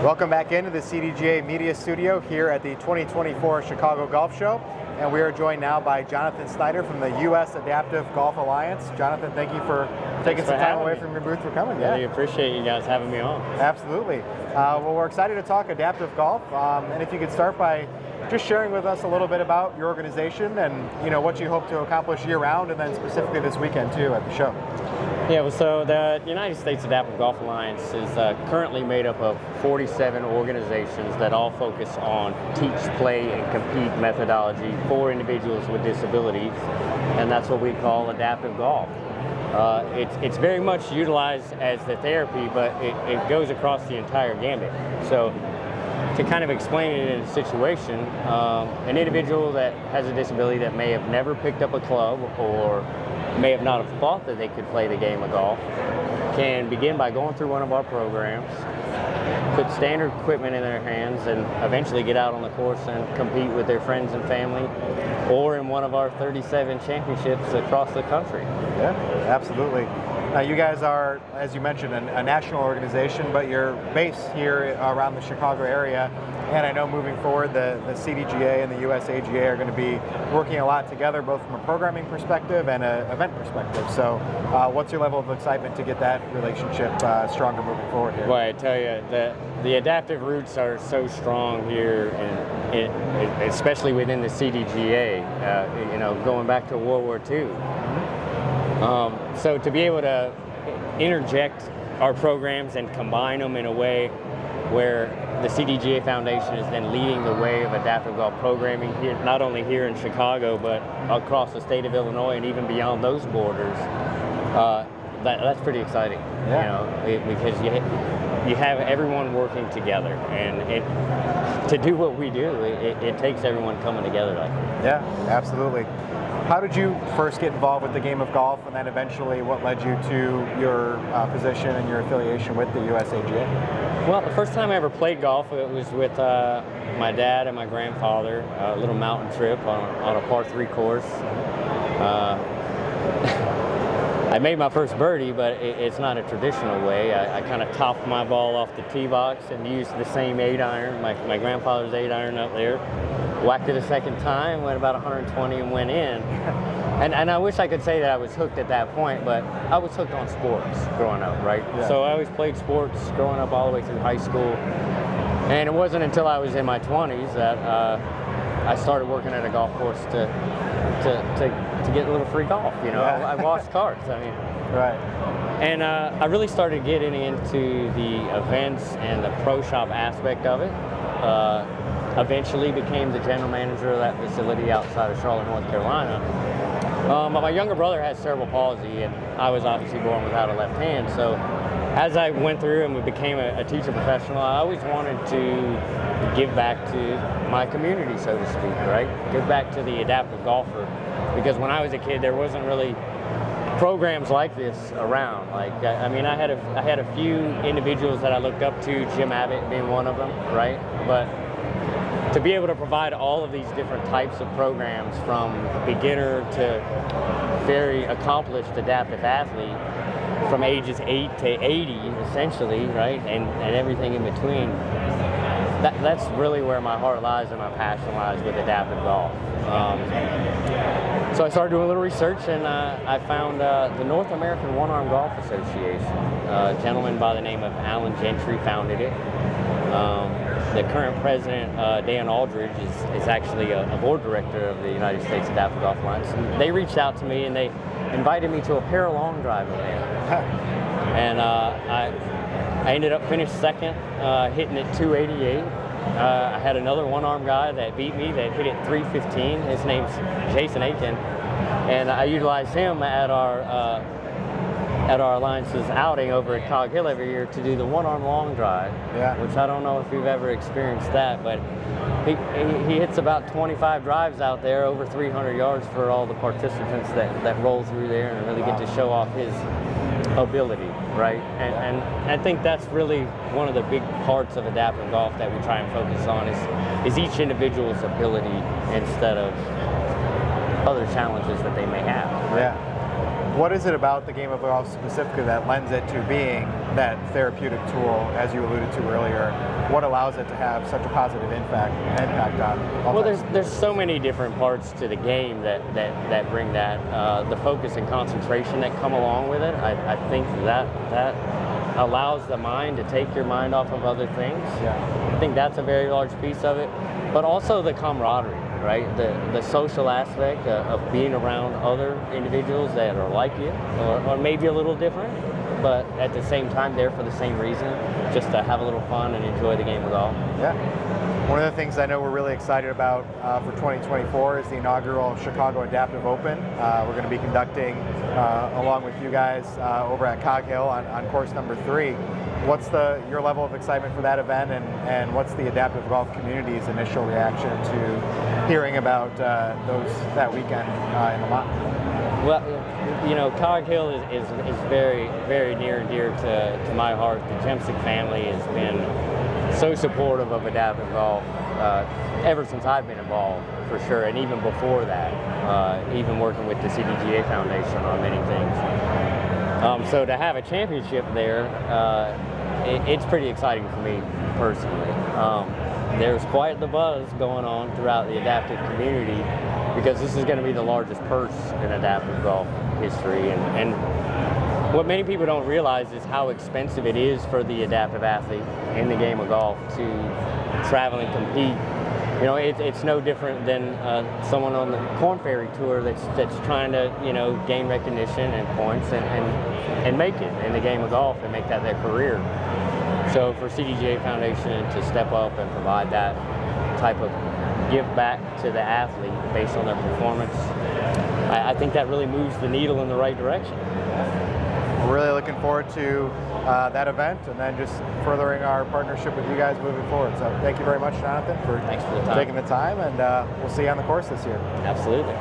Welcome back into the CDGA Media Studio here at the 2024 Chicago Golf Show. And we are joined now by Jonathan Snyder from the U.S. Adaptive Golf Alliance. Jonathan, thank you for taking some time away from your booth for coming. Really appreciate you guys having me on. Absolutely. Well, we're excited to talk adaptive golf. And if you could start by just sharing with us a little bit about your organization and what you hope to accomplish year-round, and then specifically this weekend too at the show. Yeah, well, so the United States Adaptive Golf Alliance is currently made up of 47 organizations that all focus on teach, play, and compete methodology for individuals with disabilities, and that's what we call adaptive golf. It's very much utilized as the therapy, but it goes across the entire gambit. So to kind of explain it in a situation, an individual that has a disability that may have never picked up a club or may have not have thought that they could play the game of golf can begin by going through one of our programs, put standard equipment in their hands, and eventually get out on the course and compete with their friends and family or in one of our 37 championships across the country. Yeah, absolutely. Now, you guys are, as you mentioned, a national organization, but you're based here around the Chicago area. And I know moving forward, the CDGA and the USAGA are going to be working a lot together, both from a programming perspective and an event perspective. So what's your level of excitement to get that relationship stronger moving forward here? Well, I tell you, the adaptive roots are so strong here, and especially within the CDGA, going back to World War II. So to be able to interject our programs and combine them in a way where the CDGA Foundation is then leading the way of adaptive golf programming here, not only here in Chicago, but across the state of Illinois and even beyond those borders, that's pretty exciting. Yeah. Because you have everyone working together, and to do what we do, it takes everyone coming together like that. Yeah, absolutely. How did you first get involved with the game of golf, and then eventually what led you to your position and your affiliation with the USAGA? Well, the first time I ever played golf, it was with my dad and my grandfather, a little mountain trip on a par 3 course. I made my first birdie, but it's not a traditional way. I kind of topped my ball off the tee box and used the same 8-iron, my grandfather's 8-iron up there. Whacked it a second time, went about 120 and went in. And I wish I could say that I was hooked at that point, but I was hooked on sports growing up, right? Yeah. So I always played sports growing up all the way through high school. And it wasn't until I was in my 20s that I started working at a golf course to get a little free golf, Yeah. I washed carts, Right. And I really started getting into the events and the pro shop aspect of it. Eventually became the general manager of that facility outside of Charlotte, North Carolina. My younger brother has cerebral palsy, and I was obviously born without a left hand. So as I went through and became a teacher professional, I always wanted to give back to my community, so to speak, right? Give back to the adaptive golfer. Because when I was a kid, there wasn't really programs like this around. I had a few individuals that I looked up to, Jim Abbott being one of them, right? But to be able to provide all of these different types of programs, from beginner to very accomplished adaptive athlete, from ages 8 to 80 essentially, right, and everything in between, that's really where my heart lies and my passion lies with adaptive golf. So I started doing a little research, and I found the North American One-Arm Golf Association. A gentleman by the name of Alan Gentry founded it. The current president, Dan Aldridge, is actually a board director of the United States Adaptive Golf Alliance. And they reached out to me and they invited me to a pair of long drive event. And I ended up finished second, hitting it 288. I had another one-arm guy that beat me that hit it 315. His name's Jason Aiken. And I utilized him at our Alliance's outing over at Cog Hill every year to do the one-arm long drive, which I don't know if you've ever experienced that, but he hits about 25 drives out there, over 300 yards for all the participants that roll through there and really get to show off his ability, right? And I think that's really one of the big parts of adaptive golf that we try and focus on is each individual's ability instead of other challenges that they may have. Right? Yeah. What is it about the game of golf specifically that lends it to being that therapeutic tool, as you alluded to earlier, what allows it to have such a positive impact on all Well, types of there's so many different parts to the game that bring that. The focus and concentration that come along with it. I think that allows the mind to take your mind off of other things. Yeah. I think that's a very large piece of it. But also the camaraderie, right? The social aspect of being around other individuals that are like you, or maybe a little different, but at the same time there for the same reason, just to have a little fun and enjoy the game of golf. Yeah. One of the things I know we're really excited about for 2024 is the inaugural Chicago Adaptive Open. We're going to be conducting, along with you guys, over at Cog Hill on course number 3. What's your level of excitement for that event, and what's the adaptive golf community's initial reaction to hearing about that weekend in the Mott? Well, you know, Cog Hill is very, very near and dear to my heart. The Jemsick family has been so supportive of adaptive golf ever since I've been involved, for sure, and even before that, even working with the CDGA Foundation on many things. So to have a championship there, it's pretty exciting for me personally. There's quite the buzz going on throughout the adaptive community, because this is going to be the largest purse in adaptive golf history. And what many people don't realize is how expensive it is for the adaptive athlete in the game of golf to travel and compete. You know, it's no different than someone on the Corn Ferry Tour that's trying to, you know, gain recognition and points and make it in the game of golf and make that their career. So for CDGA Foundation to step up and provide that type of give back to the athlete based on their performance, I think that really moves the needle in the right direction. We're really looking forward to that event, and then just furthering our partnership with you guys moving forward. So thank you very much, Jonathan, for Thanks for the time. taking the time, and we'll see you on the course this year. Absolutely.